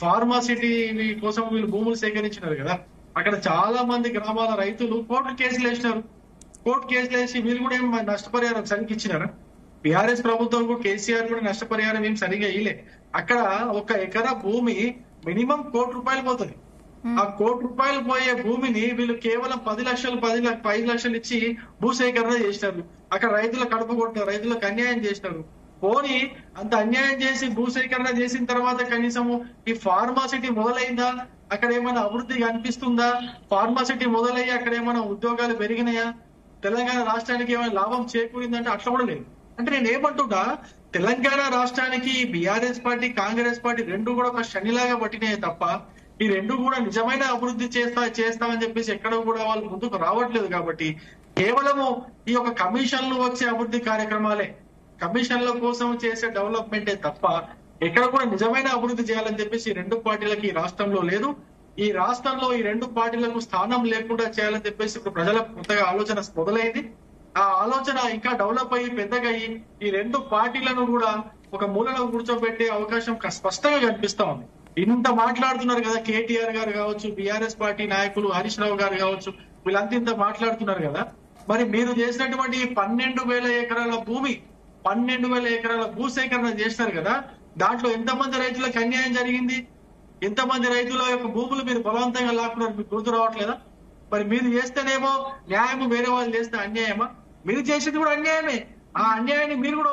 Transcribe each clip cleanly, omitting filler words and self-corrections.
Pharma city కోసం వీళ్ళు భూములు సేకరించినారు కదా. అక్కడ చాలా మంది గ్రామాల రైతులు కోర్టు కేసులు వేసినారు. కోర్టు కేసులు వేసి వీళ్ళు కూడా ఏం నష్టపరిహారం సరిగ్గా ఇచ్చినారా? బీఆర్ఎస్ ప్రభుత్వం కూడా కేసీఆర్ కూడా నష్టపరిహారం ఏం సరిగా ఇయ్యలే. అక్కడ 1 ఎకరా భూమి మినిమం ₹1,00,00,000 పోతుంది. ఆ ₹1,00,00,000 పోయే భూమిని వీళ్ళు కేవలం 10 లక్షలు 5 లక్షలు ఇచ్చి భూసేకరణ చేసినారు. అక్కడ రైతుల కడుపు కొట్టినారు, రైతులకు అన్యాయం చేసినారు. పోనీ అంత అన్యాయం చేసి భూసేకరణ చేసిన తర్వాత కనీసము ఈ ఫార్మాసిటీ మొదలైందా? అక్కడ ఏమైనా అభివృద్ధి కనిపిస్తుందా? ఫార్మాసిటీ మొదలయ్యి అక్కడ ఏమైనా ఉద్యోగాలు పెరిగినాయా? తెలంగాణ రాష్ట్రానికి ఏమైనా లాభం చేకూరిందంటే అట్లా కూడా లేదు. అంటే నేను ఏమంటున్నా, తెలంగాణ రాష్ట్రానికి బీఆర్ఎస్ పార్టీ కాంగ్రెస్ పార్టీ రెండు కూడా ఒక శనిలాగా పట్టినాయి తప్ప ఈ రెండు కూడా నిజమైన అభివృద్ధి చేస్తామని చెప్పేసి ఎక్కడ కూడా వాళ్ళు ముందుకు రావట్లేదు. కాబట్టి కేవలము ఈ యొక్క కమిషన్లు వచ్చే అభివృద్ధి కార్యక్రమాలే, కమిషన్ల కోసం చేసే డెవలప్మెంటే తప్ప ఎక్కడ కూడా నిజమైన అభివృద్ధి చేయాలని చెప్పేసి ఈ రెండు పార్టీలకి ఈ రాష్ట్రంలో లేదు. ఈ రాష్ట్రంలో ఈ రెండు పార్టీలకు స్థానం లేకుండా చేయాలని చెప్పేసి ఇప్పుడు ప్రజల కొత్తగా ఆలోచన మొదలైంది. ఆ ఆలోచన ఇంకా డెవలప్ అయ్యి పెద్దగా అయ్యి ఈ రెండు పార్టీలను కూడా ఒక మూలలో కూర్చోబెట్టే అవకాశం స్పష్టంగా కనిపిస్తా ఉంది. ఇంత మాట్లాడుతున్నారు కదా, కేటీఆర్ గారు కావచ్చు, బీఆర్ఎస్ పార్టీ నాయకులు హరీష్ రావు గారు కావచ్చు, వీళ్ళంతా ఇంత మాట్లాడుతున్నారు కదా. మరి మీరు చేసినటువంటి 12,000 ఎకరాల భూమి 12,000 ఎకరాల భూసేకరణ చేస్తారు కదా, దాంట్లో ఎంతమంది రైతులకు అన్యాయం జరిగింది? ఎంతమంది రైతుల యొక్క భూములు మీరు బలవంతంగా లాక్కున్నారు? మీకు గుర్తు రావట్లేదా? మరి మీరు చేస్తేనేమో న్యాయము, వేరే వాళ్ళు చేస్తే అన్యాయమా? మీరు చేసేది కూడా అన్యాయమే. ఆ అన్యాయాన్ని మీరు కూడా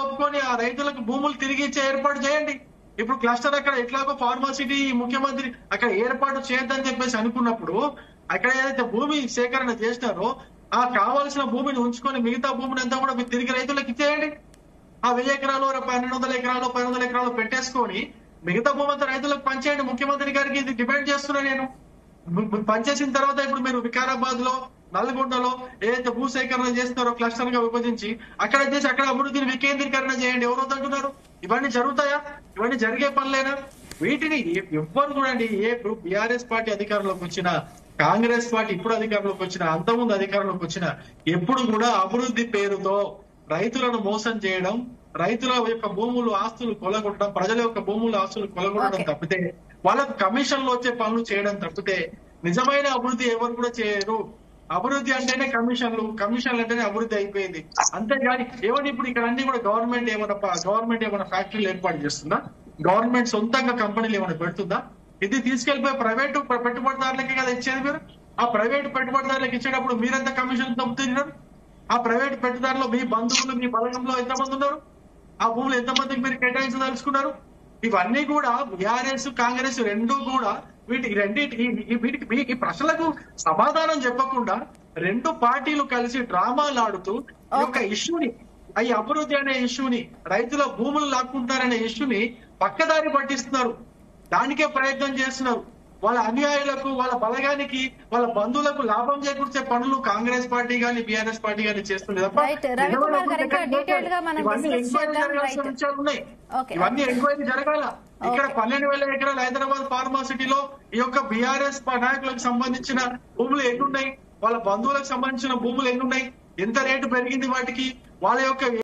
ఒప్పుకొని ఆ రైతులకు భూములు తిరిగి ఇచ్చే ఏర్పాటు చేయండి. ఇప్పుడు క్లస్టర్ అక్కడ ఎట్లాగో ఫార్మాసిటీ ముఖ్యమంత్రి అక్కడ ఏర్పాటు చేయొద్దని చెప్పేసి అనుకున్నప్పుడు అక్కడ ఏదైతే భూమి సేకరణ చేసినారో ఆ కావాల్సిన భూమిని ఉంచుకొని మిగతా భూమిని అంతా కూడా మీరు తిరిగి రైతులకు ఇచ్చేయండి. ఆ 1000 ఎకరాలు 1200 ఎకరాలు 500 ఎకరాలు పెట్టేసుకొని మిగతా భూమి అంతా రైతులకు పంచేయండి. ముఖ్యమంత్రి గారికి ఇది డిమాండ్ చేస్తున్నా నేను. పనిచేసిన తర్వాత ఇప్పుడు మీరు వికారాబాద్ లో, నల్గొండలో ఏదైతే భూసేకరణ చేస్తున్నారో క్లస్టర్ గా విభజించి అక్కడ చేసి అక్కడ అభివృద్ధిని వికేంద్రీకరణ చేయండి. ఎవరో అంటున్నారు? ఇవన్నీ జరుగుతాయా? ఇవన్నీ జరిగే పనులేనా? వీటిని ఎవ్వరు చూడండి, ఏ బీఆర్ఎస్ పార్టీ అధికారంలోకి వచ్చినా, కాంగ్రెస్ పార్టీ ఇప్పుడు అధికారంలోకి వచ్చినా, అంతకుముందు అధికారంలోకి వచ్చినా ఎప్పుడు కూడా అభివృద్ధి పేరుతో రైతులను మోసం చేయడం, రైతుల యొక్క భూములు ఆస్తులు కొలగొట్టడం, ప్రజల యొక్క భూములు ఆస్తులు కొలగొట్టడం తప్పితే, వాళ్ళకు కమిషన్లు వచ్చే పనులు చేయడం తప్పితే నిజమైన అభివృద్ధి ఎవరు కూడా చేయరు. అభివృద్ధి అంటేనే కమిషన్లు అంటేనే అభివృద్ధి అయిపోయింది. అంతేగాని ఏమని ఇప్పుడు ఇక్కడ అన్ని కూడా గవర్నమెంట్ ఏమైనా ఫ్యాక్టరీలు ఏర్పాటు చేస్తుందా? గవర్నమెంట్ సొంతంగా కంపెనీలు ఏమైనా పెడుతుందా? ఇది తీసుకెళ్లిపోయి ప్రైవేటు పెట్టుబడిదారులకే కదా ఇచ్చేది. మీరు ఆ ప్రైవేటు పెట్టుబడిదారులకు ఇచ్చేటప్పుడు మీరెంత కమిషన్ తప్పుతున్నారు? ఆ ప్రైవేటు పెట్టుబడిదారులు మీ బంధువులు, మీ బలగంలో ఎంతమంది ఉన్నారు? ఆ భూములు ఎంతమందికి మీరు కేటాయించదలుచుకున్నారు? ఇవన్నీ కూడా బీఆర్ఎస్ కాంగ్రెస్ రెండు కూడా వీటికి ఈ ప్రశ్నలకు సమాధానం చెప్పకుండా రెండు పార్టీలు కలిసి డ్రామాలు ఆడుతూ ఈ యొక్క ఇష్యూని, ఈ అభివృద్ధి అనే ఇష్యూని, రైతుల భూములు లాక్కుంటారనే ఇష్యూని పక్కదారి పట్టిస్తున్నారు. దానికే ప్రయత్నం చేస్తున్నారు. వాళ్ళ అన్యాయులకు, వాళ్ళ బలగానికి, వాళ్ళ బంధువులకు లాభం చేకూర్చే పనులు కాంగ్రెస్ పార్టీ గాని బీఆర్ఎస్ పార్టీ గాని చేస్తుంది తప్ప ఇవన్నీ ఎంక్వైరీ జరగాల. ఇక్కడ 12,000 ఎకరాలు హైదరాబాద్ ఫార్మాసిటీలో ఈ యొక్క బీఆర్ఎస్ నాయకులకు సంబంధించిన భూములు ఎన్నున్నాయి? వాళ్ళ బంధువులకు సంబంధించిన భూములు ఎన్నున్నాయి? ఎంత రేటు పెరిగింది వాటికి? వాళ్ళ యొక్క